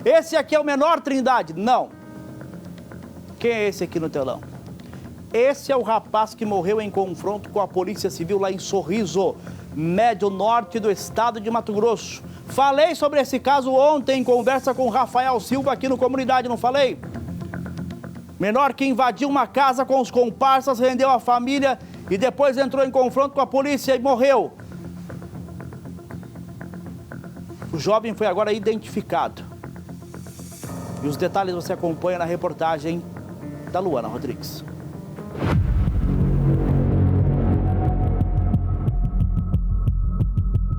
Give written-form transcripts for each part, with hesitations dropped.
Esse aqui é o menor, Trindade? Não. Quem é esse aqui no telão? Esse é o rapaz que morreu em confronto com a Polícia Civil lá em Sorriso, médio norte do estado de Mato Grosso. Falei sobre esse caso ontem em conversa com o Rafael Silva aqui no Comunidade, não falei? Menor que invadiu uma casa com os comparsas, rendeu a família e depois entrou em confronto com a polícia e morreu. O jovem foi agora identificado. E os detalhes você acompanha na reportagem da Luana Rodrigues.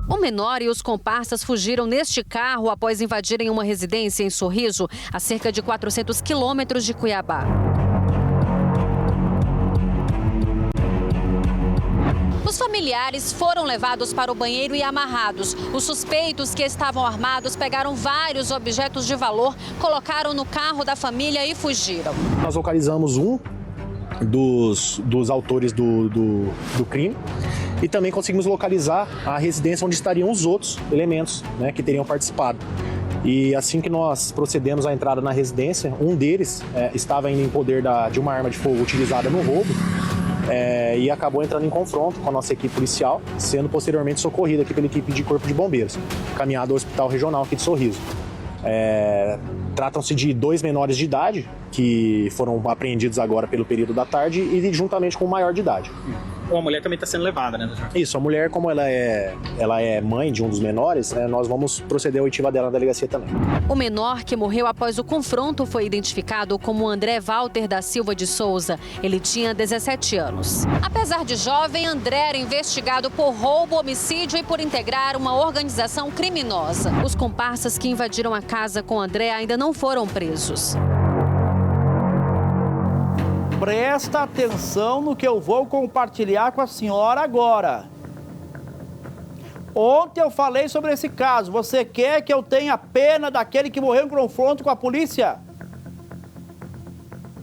O menor e os comparsas fugiram neste carro após invadirem uma residência em Sorriso, a cerca de 400 quilômetros de Cuiabá. Os familiares foram levados para o banheiro e amarrados. Os suspeitos, que estavam armados, pegaram vários objetos de valor, colocaram no carro da família e fugiram. Nós localizamos um dos autores do crime e também conseguimos localizar a residência onde estariam os outros elementos, né, que teriam participado. E assim que nós procedemos à entrada na residência, um deles estava indo em poder de uma arma de fogo utilizada no roubo e acabou entrando em confronto com a nossa equipe policial, sendo posteriormente socorrido aqui pela equipe de Corpo de Bombeiros, caminhado ao Hospital Regional aqui de Sorriso. Tratam-se de 2 menores de idade, que foram apreendidos agora pelo período da tarde, e juntamente com o maior de idade. A mulher também está sendo levada, né, doutor? Isso, a mulher, como ela é mãe de um dos menores, nós vamos proceder à oitiva dela na delegacia também. O menor, que morreu após o confronto, foi identificado como André Walter da Silva de Souza. Ele tinha 17 anos. Apesar de jovem, André era investigado por roubo, homicídio e por integrar uma organização criminosa. Os comparsas que invadiram a casa com André ainda não foram presos. Presta atenção no que eu vou compartilhar com a senhora agora. Ontem eu falei sobre esse caso. Você quer que eu tenha pena daquele que morreu em confronto com a polícia?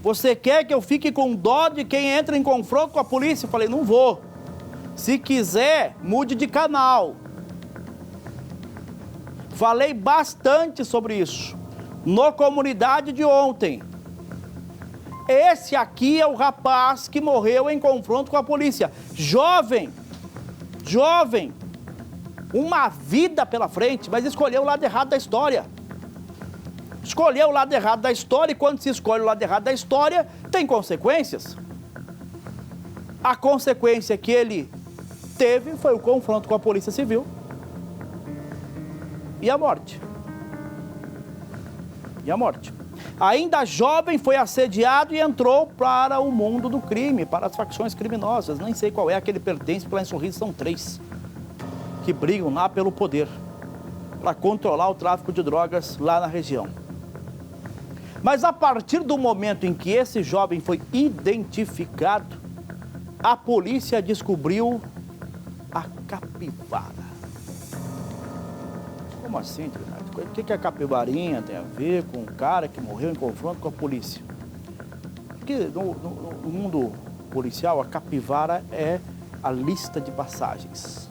Você quer que eu fique com dó de quem entra em confronto com a polícia? Eu falei, não vou. Se quiser, mude de canal. Falei bastante sobre isso no Comunidade de ontem. Esse aqui é o rapaz que morreu em confronto com a polícia. Jovem, uma vida pela frente, mas escolheu o lado errado da história. Escolheu o lado errado da história e quando se escolhe o lado errado da história, tem consequências. A consequência que ele teve foi o confronto com a Polícia Civil e a morte. Ainda jovem, foi assediado e entrou para o mundo do crime, para as facções criminosas. Nem sei qual é a que ele pertence, porque lá em Sorriso são 3 que brigam lá pelo poder, para controlar o tráfico de drogas lá na região. Mas a partir do momento em que esse jovem foi identificado, a polícia descobriu a capivara. Como assim, Trindade? O que a capivarinha tem a ver com um cara que morreu em confronto com a polícia? Porque no mundo policial, a capivara é a lista de passagens.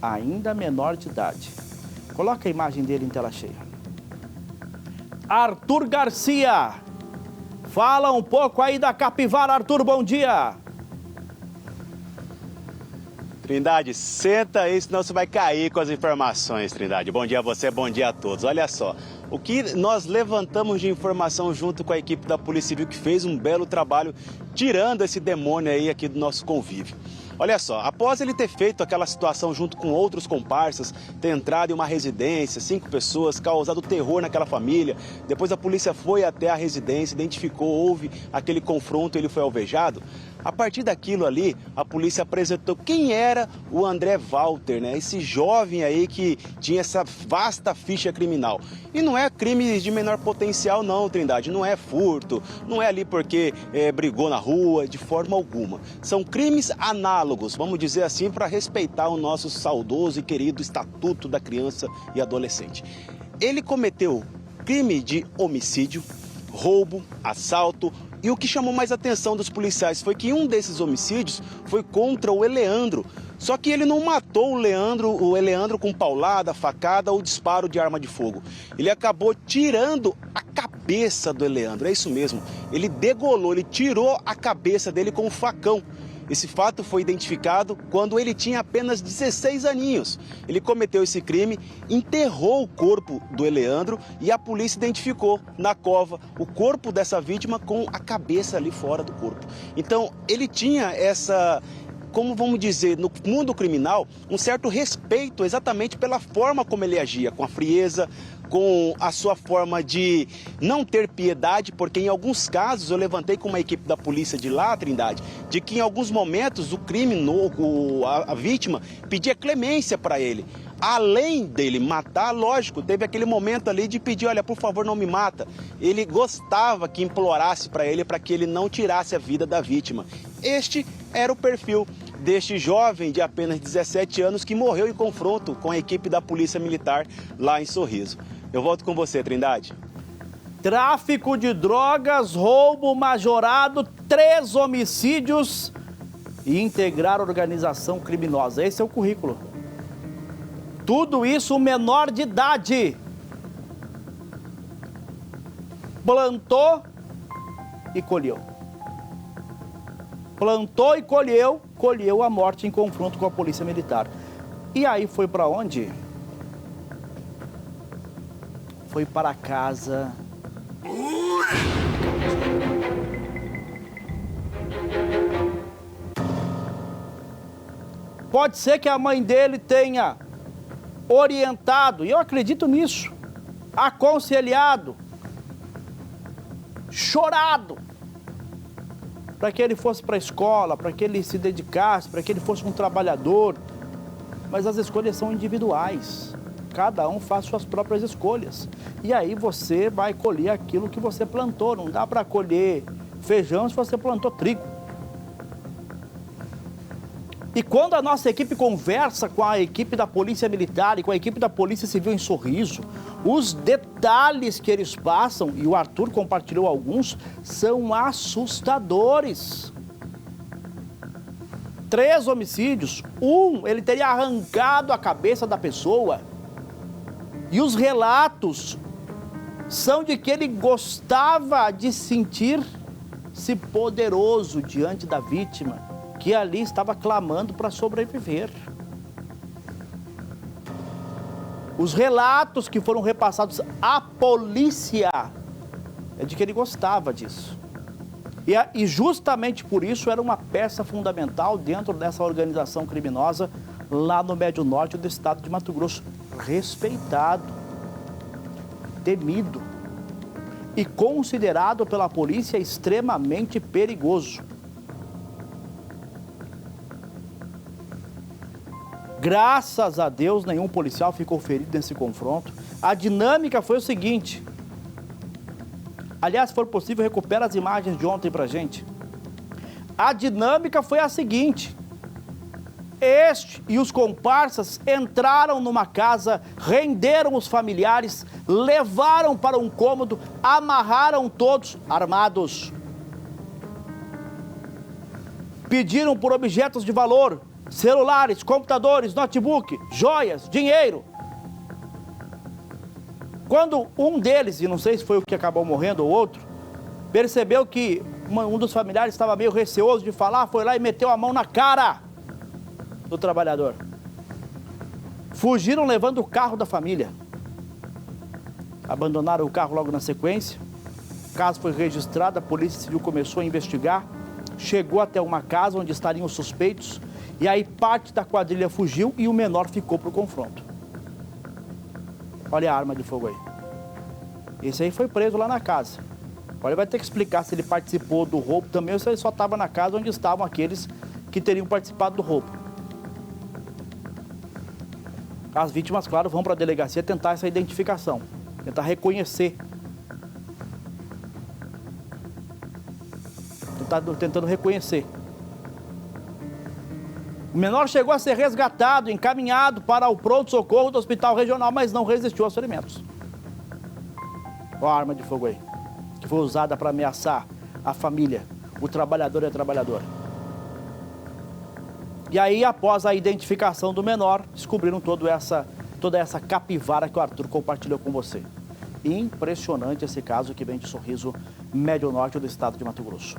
Ainda menor de idade. Coloca a imagem dele em tela cheia. Arthur Garcia. Fala um pouco aí da capivara, Arthur, bom dia. Trindade, senta aí, senão você vai cair com as informações, Trindade. Bom dia a você, bom dia a todos. Olha só, o que nós levantamos de informação junto com a equipe da Polícia Civil, que fez um belo trabalho tirando esse demônio aí aqui do nosso convívio. Olha só, após ele ter feito aquela situação junto com outros comparsas, ter entrado em uma residência, 5 pessoas, causado terror naquela família, depois a polícia foi até a residência, identificou, houve aquele confronto, ele foi alvejado. A partir daquilo ali, a polícia apresentou quem era o André Walter, né? Esse jovem aí que tinha essa vasta ficha criminal. E não é crime de menor potencial não, Trindade, não é furto, não é ali porque brigou na rua, de forma alguma. São crimes análogos, vamos dizer assim, para respeitar o nosso saudoso e querido Estatuto da Criança e Adolescente. Ele cometeu crime de homicídio, roubo, assalto. E o que chamou mais atenção dos policiais foi que um desses homicídios foi contra o Eleandro, Só que ele não matou o Eleandro com paulada, facada ou disparo de arma de fogo. Ele acabou tirando a cabeça do Eleandro, é isso mesmo. Ele degolou, ele tirou a cabeça dele com um facão. Esse fato foi identificado quando ele tinha apenas 16 aninhos. Ele cometeu esse crime, enterrou o corpo do Eleandro e a polícia identificou na cova o corpo dessa vítima com a cabeça ali fora do corpo. Então, ele tinha essa, como vamos dizer, no mundo criminal, um certo respeito exatamente pela forma como ele agia, com a frieza, com a sua forma de não ter piedade, porque em alguns casos eu levantei com uma equipe da polícia de lá, Trindade, de que em alguns momentos o criminoso, a vítima, pedia clemência para ele. Além dele matar, lógico, teve aquele momento ali de pedir, olha, por favor, não me mata. Ele gostava que implorasse para ele para que ele não tirasse a vida da vítima. Este era o perfil deste jovem de apenas 17 anos que morreu em confronto com a equipe da Polícia Militar lá em Sorriso. Eu volto com você, Trindade. Tráfico de drogas, roubo majorado, 3 homicídios e integrar organização criminosa. Esse é o currículo. Tudo isso menor de idade. Plantou e colheu. Plantou e colheu a morte em confronto com a Polícia Militar. E aí foi para onde? Foi para casa. Pode ser que a mãe dele tenha orientado, e eu acredito nisso, aconselhado, chorado, para que ele fosse para a escola, para que ele se dedicasse, para que ele fosse um trabalhador. Mas as escolhas são individuais. Cada um faz suas próprias escolhas. E aí você vai colher aquilo que você plantou. Não dá para colher feijão se você plantou trigo. E quando a nossa equipe conversa com a equipe da Polícia Militar e com a equipe da Polícia Civil em Sorriso, os detalhes que eles passam, e o Arthur compartilhou alguns, são assustadores. 3 homicídios, ele teria arrancado a cabeça da pessoa. E os relatos são de que ele gostava de sentir-se poderoso diante da vítima, que ali estava clamando para sobreviver. Os relatos que foram repassados à polícia é de que ele gostava disso. E justamente por isso era uma peça fundamental dentro dessa organização criminosa lá no Médio Norte do estado de Mato Grosso. Respeitado, temido e considerado pela polícia extremamente perigoso. Graças a Deus, nenhum policial ficou ferido nesse confronto. A dinâmica foi o seguinte. Aliás, se for possível, recupera as imagens de ontem pra gente. A dinâmica foi a seguinte. Este e os comparsas entraram numa casa, renderam os familiares, levaram para um cômodo, amarraram todos armados. Pediram por objetos de valor, celulares, computadores, notebook, joias, dinheiro. Quando um deles, e não sei se foi o que acabou morrendo ou outro, percebeu que um dos familiares estava meio receoso de falar, foi lá e meteu a mão na cara do trabalhador. Fugiram levando o carro da família. Abandonaram o carro logo na sequência. O caso foi registrado, a Polícia Civil começou a investigar, chegou até uma casa onde estariam os suspeitos, e aí parte da quadrilha fugiu e o menor ficou para o confronto. Olha a arma de fogo aí. Esse aí foi preso lá na casa. Agora vai ter que explicar se ele participou do roubo também ou se ele só estava na casa onde estavam aqueles que teriam participado do roubo. As vítimas, claro, vão para a delegacia tentar essa identificação, tentar reconhecer. Tentando reconhecer. O menor chegou a ser resgatado, encaminhado para o pronto-socorro do hospital regional, mas não resistiu aos ferimentos. Olha a arma de fogo aí, que foi usada para ameaçar a família, o trabalhador e a trabalhadora. E aí, após a identificação do menor, descobriram toda essa capivara que o Arthur compartilhou com você. Impressionante esse caso que vem de Sorriso, Médio Norte do estado de Mato Grosso.